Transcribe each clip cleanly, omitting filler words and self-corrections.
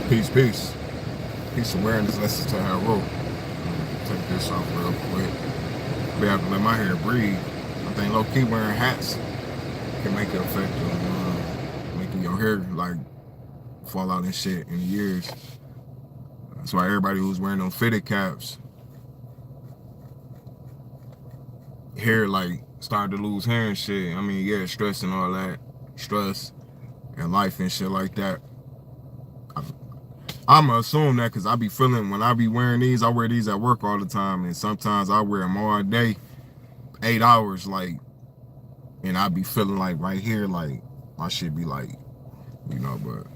Peace, peace. Peace awareness lessons to how rope. Take this off real quick. Be able to let my hair breathe. I think low key wearing hats can make an effect on making your hair like fall out and shit in years. That's why everybody who's wearing those fitted caps, hair like started to lose hair and shit. I mean, yeah, stress and all that, stress and life and shit like that. I'ma assume that because I be feeling when I be wearing these, I wear these at work all the time, and sometimes I wear them all day, 8 hours, like, and I be feeling like right here, like my shit be like, but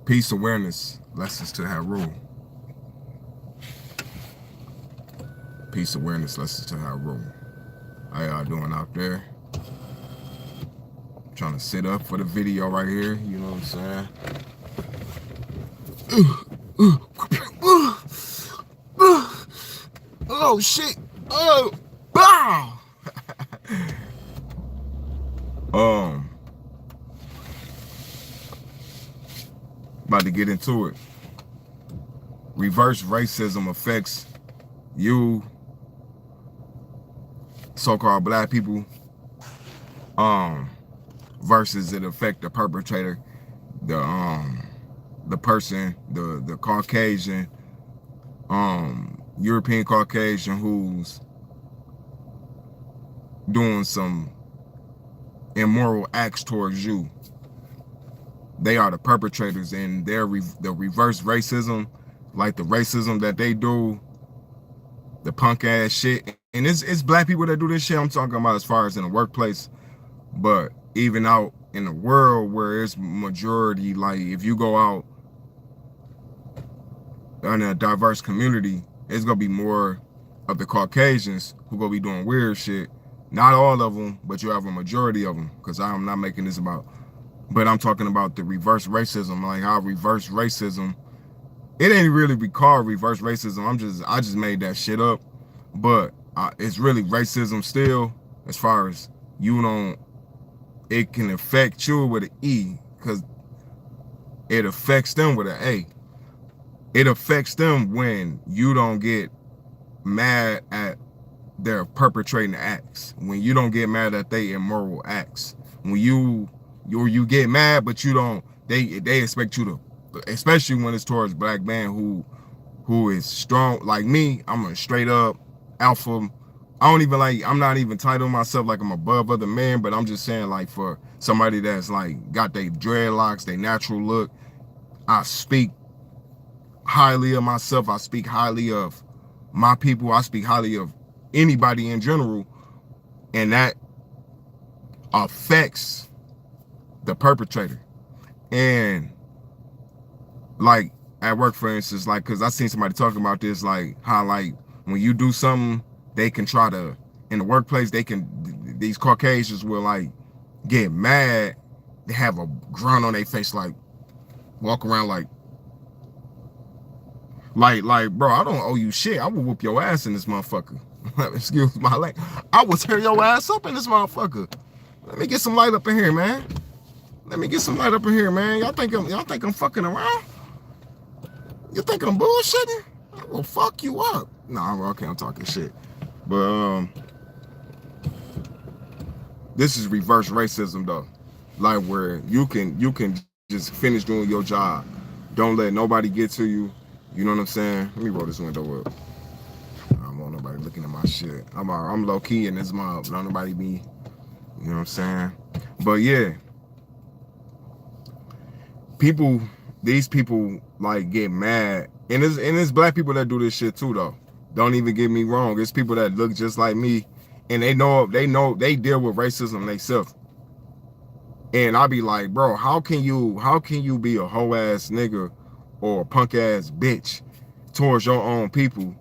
peace awareness lessons to have rule. Peace awareness lessons to have rule. How y'all doing out there? I'm trying to sit up for the video right here, you know what I'm saying? Oh shit! Oh, bow! About to get into it. Reverse racism affects you, so-called black people, versus it affect the perpetrator, the person, the Caucasian, European Caucasian who's doing some immoral acts towards you. They are the perpetrators, and the reverse racism, like the racism that they do, the punk ass shit. And it's black people that do this shit I'm talking about as far as in the workplace, but even out in the world where it's majority, like if you go out in a diverse community, it's gonna be more of the Caucasians who gonna be doing weird shit. Not all of them, but you have a majority of them, because I'm not making this about, but I'm talking about the reverse racism, like how reverse racism, it ain't really be called reverse racism. I just made that shit up, but it's really racism still, as far as it can affect you with an E, because it affects them with an A. It affects them when you don't get mad at their perpetrating acts, when you don't get mad at their immoral acts, when you get mad, but you don't, they expect you to, especially when it's towards black man who is strong. Like me, I'm a straight up alpha. I'm not even titling myself like I'm above other men, but I'm just saying, like, for somebody that's like got their dreadlocks, their natural look, I speak highly of myself. I speak highly of my people. I speak highly of anybody in general, and that affects the perpetrator. And like at work, for instance, like, because I seen somebody talking about this, like how, like, when you do something, they can try to, in the workplace, these Caucasians will like get mad, they have a grunt on their face, like walk around like, bro, I don't owe you shit. I will whoop your ass in this motherfucker. Excuse my language. I will tear your ass up in this motherfucker. Let me get some light up in here, man. Let me get some light up in here, man. Y'all think I'm fucking around? You think I'm bullshitting? I will fuck you up. No, okay, I'm talking shit. But this is reverse racism though. Like where you can just finish doing your job. Don't let nobody get to you. You know what I'm saying? Let me roll this window up. I don't want nobody looking at my shit. I'm low key in this mob. Don't nobody be, you know what I'm saying? But yeah, these people like get mad, and it's black people that do this shit too though. Don't even get me wrong. It's people that look just like me, and they know they deal with racism themselves. And I be like, bro, how can you be a hoe ass nigga or a punk ass bitch towards your own people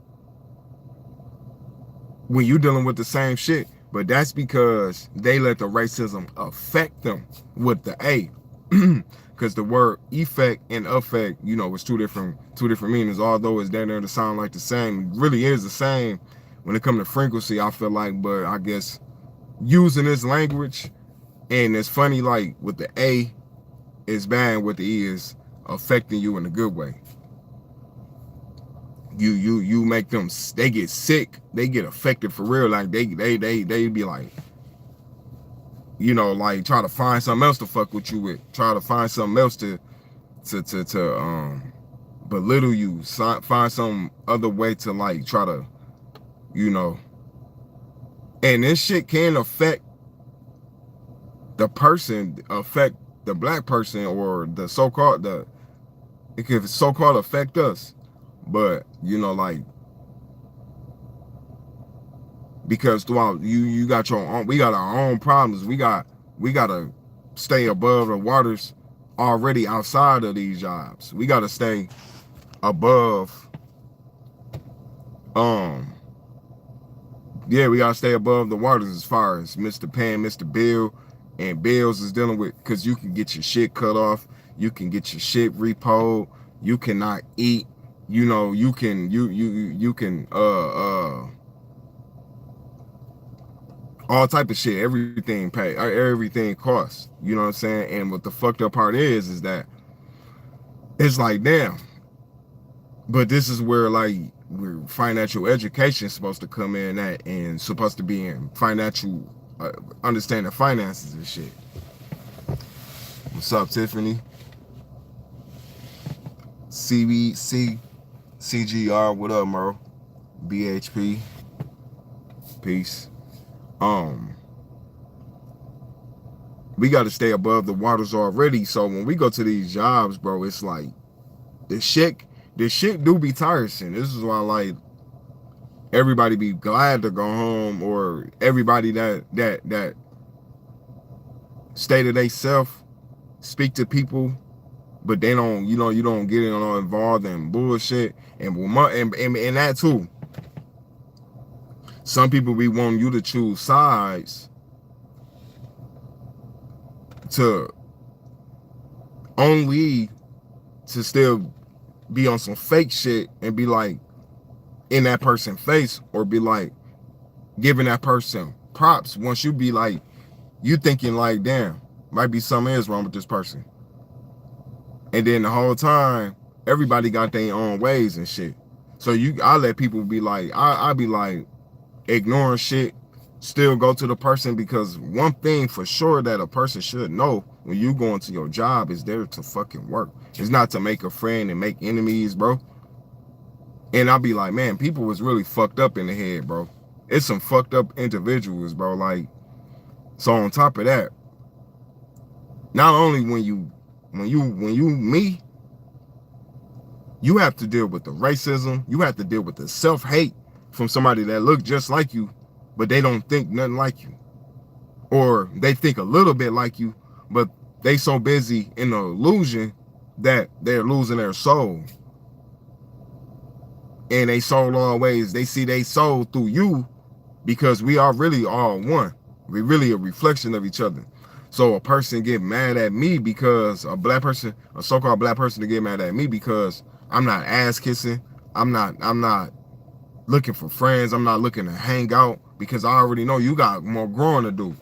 when you dealing with the same shit? But that's because they let the racism affect them with the A. Because the word effect and affect, it's two different meanings. Although it's there to sound like the same, it really is the same when it comes to frequency, I feel like. But I guess using this language, and it's funny, like with the A is bad, with the E is affecting you in a good way. You make them, they get sick, they get affected for real. Like they be like, you know, like try to find something else to fuck with you with, try to find something else to belittle you, find some other way to like try to, you know. And this shit can affect the person, affect the black person, or the so-called, it could so-called affect us. But you know, like, because throughout you got your own, we got our own problems. We gotta stay above the waters already outside of these jobs. We gotta stay above, yeah, we gotta stay above the waters as far as Mr. Pan, Mr. Bill, and Bills is dealing with, because you can get your shit cut off, you can get your shit repoed, you cannot eat, you know, you can all type of shit, everything pay, everything costs, you know what I'm saying? And what the fucked up part is that it's like, damn, but this is where like where financial education is supposed to come in at, and supposed to be in financial understanding finances and shit. What's up, Tiffany? CBC CGR, what up, Merle? BHP, peace. We got to stay above the waters already. So when we go to these jobs, bro, it's like the shit do be tiresome. This is why, like, everybody be glad to go home, or everybody that stay to they self, speak to people, but they don't, you know, you don't get involved in bullshit. And that too. Some people be wanting you to choose sides to only to still be on some fake shit and be like in that person's face, or be like giving that person props once you be like, you thinking like, damn, might be something is wrong with this person. And then the whole time, everybody got their own ways and shit. So I let people be like, I be like, ignoring shit, still go to the person, because one thing for sure that a person should know when you go into your job is there to fucking work. It's not to make a friend and make enemies, bro. And I'll be like, man, people was really fucked up in the head, bro. It's some fucked up individuals, bro. Like, so on top of that, not only when you me, you have to deal with the racism, you have to deal with the self-hate from somebody that look just like you, but they don't think nothing like you. Or they think a little bit like you, but they so busy in the illusion that they're losing their soul. And they soul always, they see they soul through you, because we are really all one. We really a reflection of each other. So a person get mad at me because a black person, a so-called black person, to get mad at me because I'm not ass kissing, I'm not looking for friends, I'm not looking to hang out, because I already know you got more growing to do.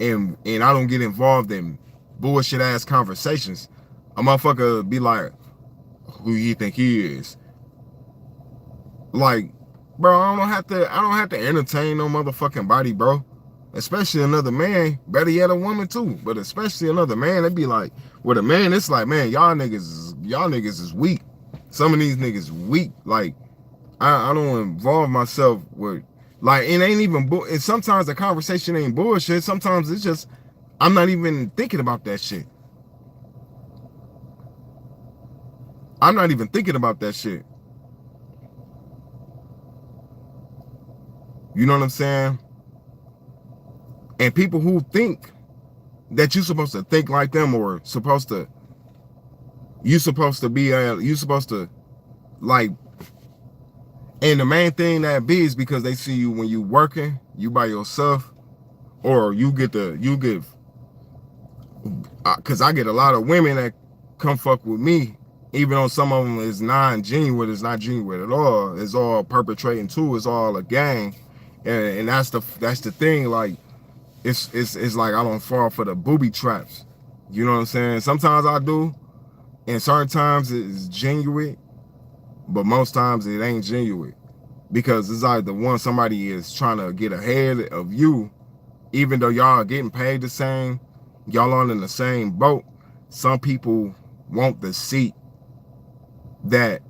And I don't get involved in bullshit ass conversations. A motherfucker be like, who you think he is? Like, bro, I don't have to entertain no motherfucking body, bro. Especially another man, better yet a woman too, but especially another man. It'd be like, with a man, it's like, man, y'all niggas is weak. Some of these niggas weak. Like, I don't involve myself with, like, it ain't even, and sometimes the conversation ain't bullshit. Sometimes it's just, I'm not even thinking about that shit. I'm not even thinking about that shit. You know what I'm saying? And people who think that you're supposed to think like them, or you supposed to like, and the main thing that be is because they see you when you working, you by yourself, or because I get a lot of women that come fuck with me, even though some of them is non-genuine, it's not genuine at all, it's all perpetrating too, it's all a gang, and that's the thing, like, it's like I don't fall for the booby traps, you know what I'm saying? Sometimes I do, And certain times it's genuine, but most times it ain't genuine. Because it's like the one somebody is trying to get ahead of you, even though y'all are getting paid the same, y'all on in the same boat. Some people want the seat that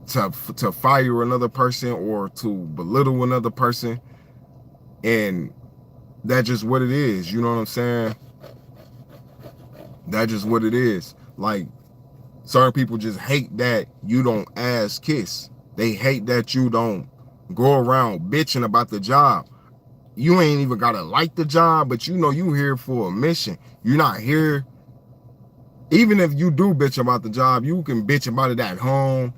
to fire another person or to belittle another person, and that's just what it is. You know what I'm saying? That's just what it is. Like, certain people just hate that you don't ass kiss. They hate that you don't go around bitching about the job. You ain't even gotta like the job, but you know you here for a mission. You're not here. Even if you do bitch about the job, you can bitch about it at home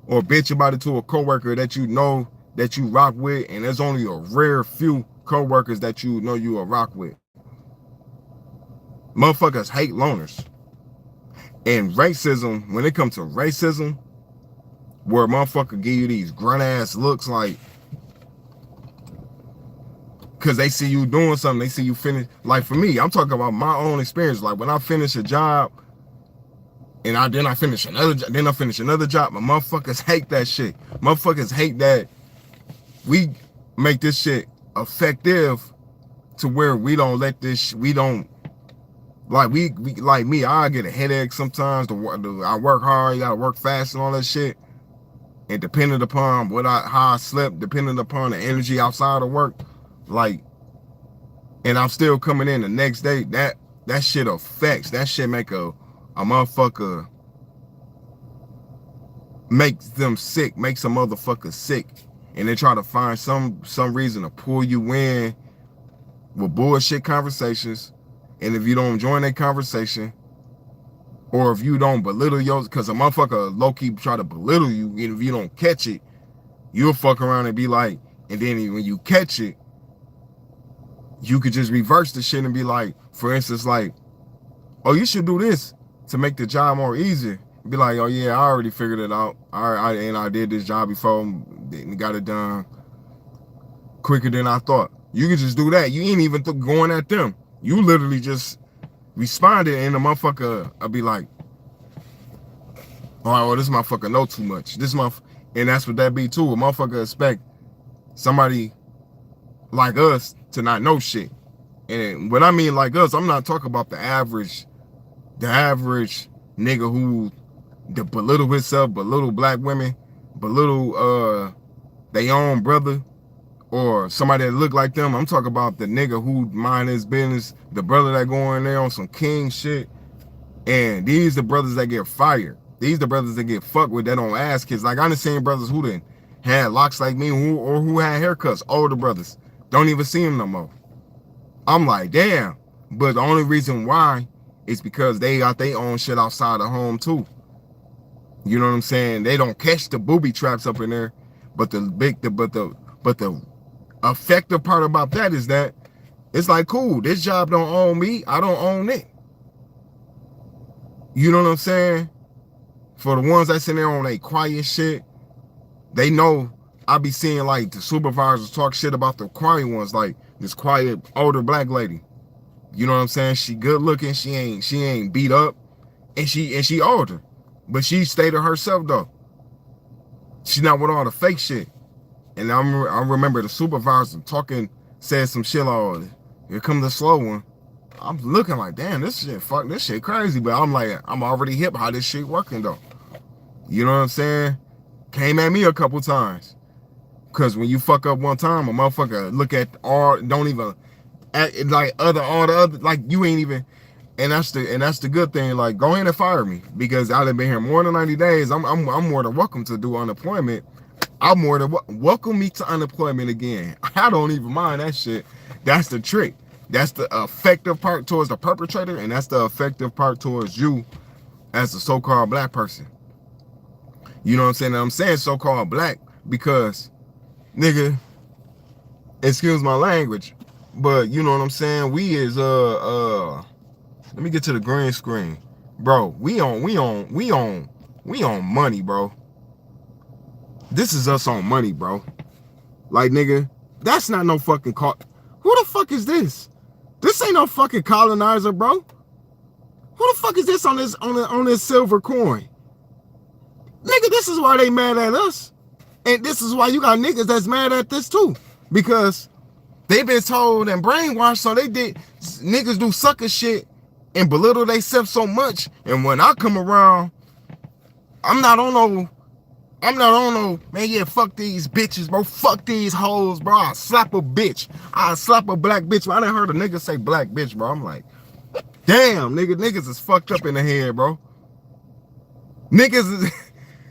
or bitch about it to a coworker that you know that you rock with, and there's only a rare few coworkers that you know you will rock with. Motherfuckers hate loners. And racism, when it comes to racism, where a motherfucker give you these grunt ass looks like, cause they see you doing something, they see you finish. Like for me, I'm talking about my own experience. Like when I finish a job, and then I finish another job, but motherfuckers hate that shit. Motherfuckers hate that we make this shit effective to where we don't let this, we don't, like we like me, I get a headache sometimes. I work hard, you gotta work fast and all that shit. And depending upon how I slept, depending upon the energy outside of work, like, and I'm still coming in the next day, that shit affects, that shit make a motherfucker, makes them sick, makes a motherfucker sick. And they try to find some reason to pull you in with bullshit conversations. And if you don't join that conversation, or if you don't belittle yours, because a motherfucker low-key try to belittle you, and if you don't catch it, you'll fuck around and be like, and then when you catch it, you could just reverse the shit and be like, for instance, like, oh, you should do this to make the job more easier. Be like, oh yeah, I already figured it out. I did this job before and got it done quicker than I thought. You could just do that. You ain't even going at them. You literally just responded, and the motherfucker, I'll be like, all right, well, this motherfucker know too much. And that's what that be too. A motherfucker expect somebody like us to not know shit. And when I mean like us, I'm not talking about the average nigga who belittle himself, belittle black women, belittle their own brother, or somebody that look like them. I'm talking about the nigga who mind his business, the brother that go in there on some king shit. And these the brothers that get fired. These the brothers that get fucked with, that don't ask kids. Like I done seen brothers who done had locks like me, who had haircuts, older brothers. Don't even see them no more. I'm like, damn. But the only reason why is because they got their own shit outside the home too. You know what I'm saying? They don't catch the booby traps up in there. But the effective part about that is that it's like, cool, this job don't own me, I don't own it. You know what I'm saying? For the ones that sit there on a quiet shit, they know I be seeing like the supervisors talk shit about the quiet ones, like this quiet older black lady. You know what I'm saying? She good looking, she ain't beat up, and she older, but she stayed to herself though. She's not with all the fake shit. And I remember the supervisor said some shit like, here come the slow one. I'm looking like, damn, this shit crazy. But I'm like, I'm already hip how this shit working though. You know what I'm saying? Came at me a couple times. Cause when you fuck up one time, a motherfucker look at don't even act like all the other, like you ain't even, and that's the good thing. Like, go ahead and fire me, because I've been here more than 90 days. I'm more than welcome to do unemployment. I'm more than welcome me to unemployment again. I don't even mind that shit. That's the trick. That's the effective part towards the perpetrator, and that's the effective part towards you as a so-called black person. You know what I'm saying? And I'm saying so-called black because, nigga, excuse my language, but you know what I'm saying? We is let me get to the green screen. Bro, we on money, bro. This is us on money, bro. Like, nigga, that's not no fucking who the fuck is this? This ain't no fucking colonizer, bro. Who the fuck is this on this silver coin? Nigga, this is why they mad at us. And this is why you got niggas that's mad at this too. Because they been told and brainwashed, so niggas do sucker shit and belittle themselves so much. And when I come around, I'm not on no, man, yeah, fuck these bitches, bro. Fuck these hoes, bro. I'll slap a bitch. I'll slap a black bitch. I done heard a nigga say black bitch, bro. I'm like, damn, niggas is fucked up in the head, bro. Nigga,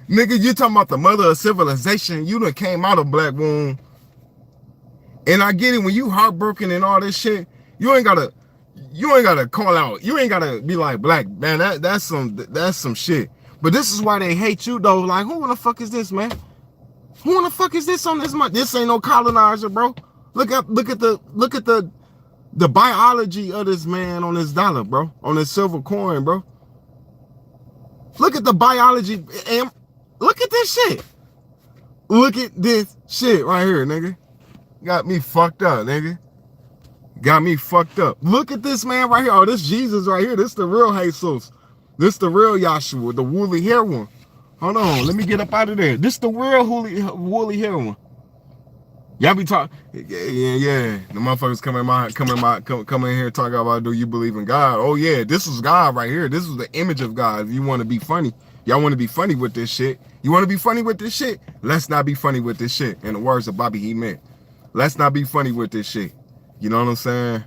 you talking about the mother of civilization. You done came out of black womb. And I get it, when you heartbroken and all this shit, you ain't gotta call out. You ain't gotta be like, black, man, that's some shit. But this is why they hate you though. Like, who the fuck is this, man? Who the fuck is this on this month? This ain't no colonizer, bro. Look at the biology of this man on this dollar, bro. On this silver coin, bro. Look at the biology. And look at this shit. Look at this shit right here, nigga. Got me fucked up, nigga. Got me fucked up. Look at this man right here. Oh, this Jesus right here. This the real Jesus. This the real Yahshua, the woolly hair one. Hold on, let me get up out of there. This the real woolly hair one. Y'all be talking, yeah. The motherfuckers come in here talking about, do you believe in God? Oh yeah, this was God right here. This was the image of God. If you want to be funny, y'all want to be funny with this shit. You want to be funny with this shit? Let's not be funny with this shit. In the words of Bobby He meant, let's not be funny with this shit. You know what I'm saying?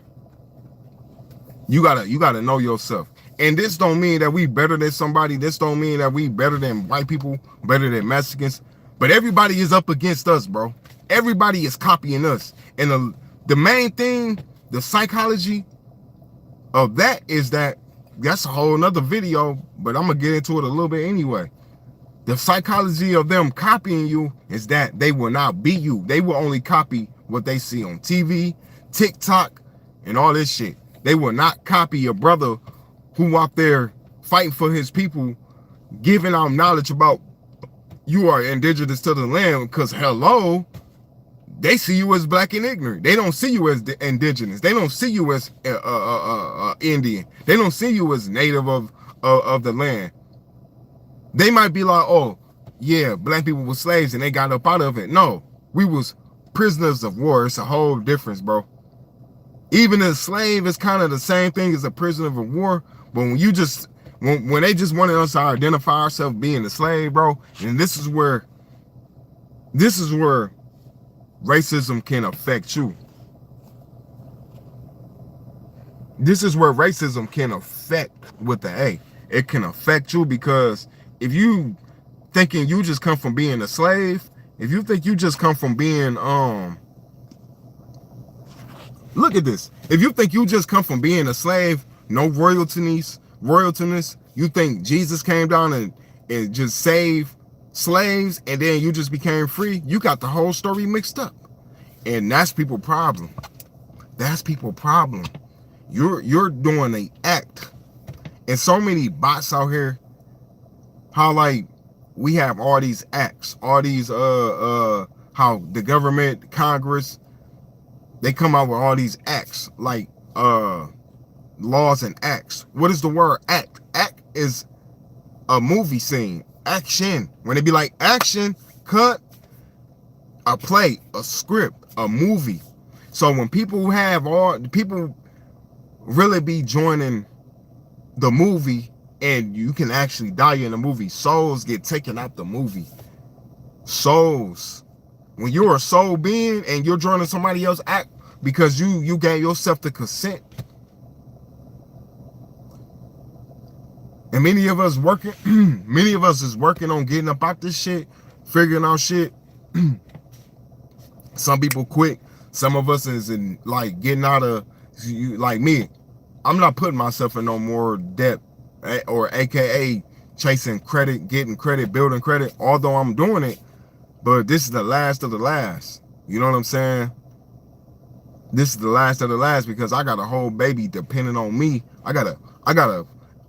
You gotta know yourself. And this don't mean that we better than somebody. This don't mean that we better than white people, better than Mexicans. But everybody is up against us, bro. Everybody is copying us. And the main thing, the psychology of that is that's a whole nother video, but I'm going to get into it a little bit anyway. The psychology of them copying you is that they will not be you. They will only copy what they see on TV, TikTok, and all this shit. They will not copy your brother who out there fighting for his people, giving out knowledge about you are indigenous to the land, because hello, they see you as black and ignorant. They don't see you as indigenous. They don't see you as Indian. They don't see you as native of the land. They might be like, oh, yeah, black people were slaves and they got up out of it. No, we was prisoners of war. It's a whole difference, bro. Even a slave is kind of the same thing as a prisoner of war. But when you just, when they just wanted us to identify ourselves being a slave, bro, and this is where racism can affect you. This is where racism can affect with the A. It can affect you because if you thinking you just come from being a slave, if you think you just come from being, look at this. If you think you just come from being a slave, no royaltiness, you think Jesus came down and just saved slaves and then you just became free, you got the whole story mixed up. And that's people's problem. That's people's problem. You're doing an act. And so many bots out here, how like we have all these acts, all these how the government, Congress, they come out with all these acts, like laws and acts. What is the word act? Act is a movie scene. Action. When they be like action, cut, a play, a script, a movie. So when people really be joining the movie, and you can actually die in the movie. Souls get taken out the movie. Souls. When you're a soul being and you're joining somebody else's act because you gave yourself the consent. And many of us is working on getting up out this shit, figuring out shit. Some people quit. Some of us is in like getting out of, like me. I'm not putting myself in no more debt, or AKA chasing credit, getting credit, building credit, although I'm doing it. But this is the last of the last. You know what I'm saying? This is the last of the last because I got a whole baby depending on me. I got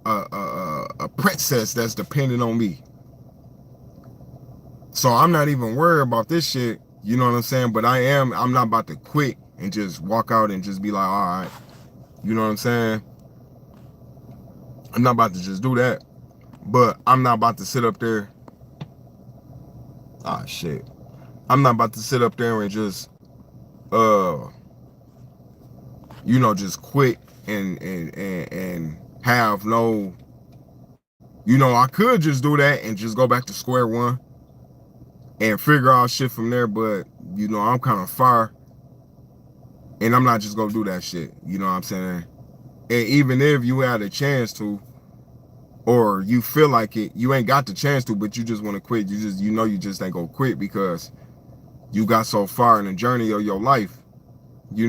a princess that's depending on me. So I'm not even worried about this shit. You know what I'm saying? But I'm not about to quit and just walk out and just be like, all right. You know what I'm saying? I'm not about to just do that. But I'm not about to sit up there. Ah, shit. I'm not about to sit up there and just, just quit and have no, I could just do that and just go back to square one and figure out shit from there. But, I'm kind of far and I'm not just gonna do that shit. You know what I'm saying? And even if you had a chance to, or you feel like it, you ain't got the chance to, but you just want to quit. You just ain't gonna quit because you got so far in the journey of your life, you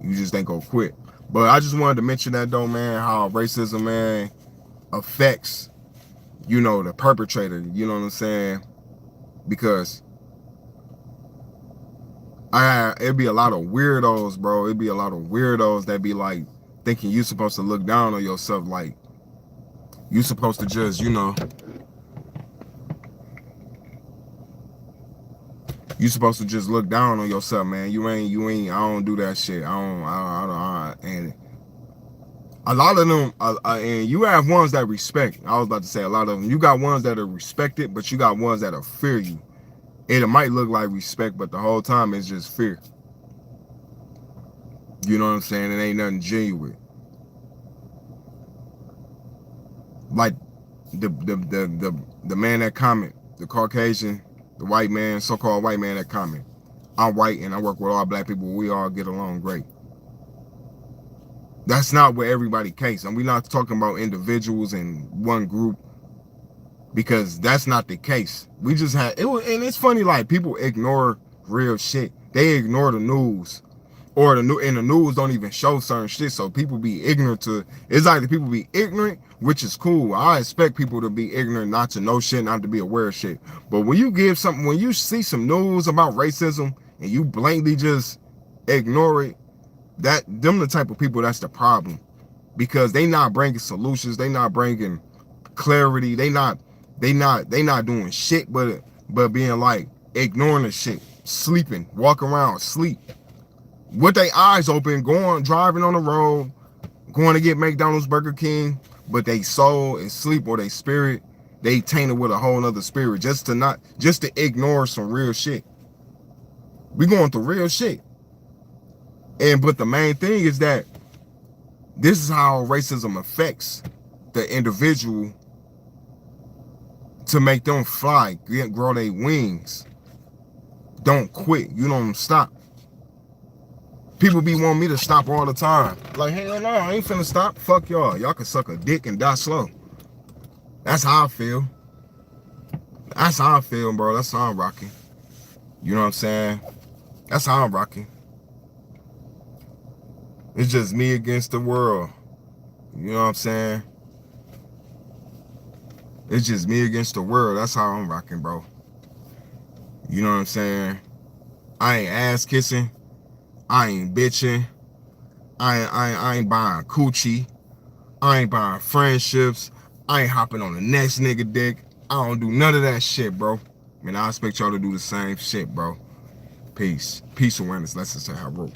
just ain't gonna quit. But I just wanted to mention that though, man, how racism, man, affects, the perpetrator, you know what I'm saying? Because it'd be a lot of weirdos, bro. It'd be a lot of weirdos that be like thinking you supposed to look down on yourself, like you supposed to just, you supposed to just look down on yourself, man. You ain't, I don't do that shit. And a lot of them, and you have ones that respect. I was about to say a lot of them. You got ones that are respected, but you got ones that are fear you. And it might look like respect, but the whole time it's just fear. You know what I'm saying? It ain't nothing genuine. Like the man that comment, the Caucasian, the white man, so-called white man that comment. I'm white and I work with all black people. We all get along great. That's not what everybody case. And we're not talking about individuals in one group, because that's not the case. We just had it was, and it's funny, like people ignore real shit. They ignore the news, or the news don't even show certain shit. So people be ignorant to. It's like the people be ignorant, which is cool. I expect people to be ignorant, not to know shit, not to be aware of shit. But when you see some news about racism and you blatantly just ignore it, them the type of people that's the problem, because they not bringing solutions. They not bringing clarity. They not doing shit but being like ignoring the shit, sleeping, walking around, sleep with their eyes open, driving on the road, going to get McDonald's, Burger King, but they soul and sleep, or they spirit, they tainted with a whole nother spirit, just to ignore some real shit. We going through real shit. But the main thing is that this is how racism affects the individual, to make them fly, grow their wings. Don't quit. You don't stop. People be wanting me to stop all the time. Like, hell no, I ain't finna stop. Fuck y'all. Y'all can suck a dick and die slow. That's how I feel. That's how I feel, bro. That's how I'm rocking. You know what I'm saying? That's how I'm rocking. It's just me against the world. You know what I'm saying? It's just me against the world. That's how I'm rocking, bro. You know what I'm saying? I ain't ass kissing. I ain't bitching. I ain't buying coochie. I ain't buying friendships. I ain't hopping on the next nigga dick. I don't do none of that shit, bro. I expect y'all to do the same shit, bro. Peace. Peace awareness. Let's just say I wrote.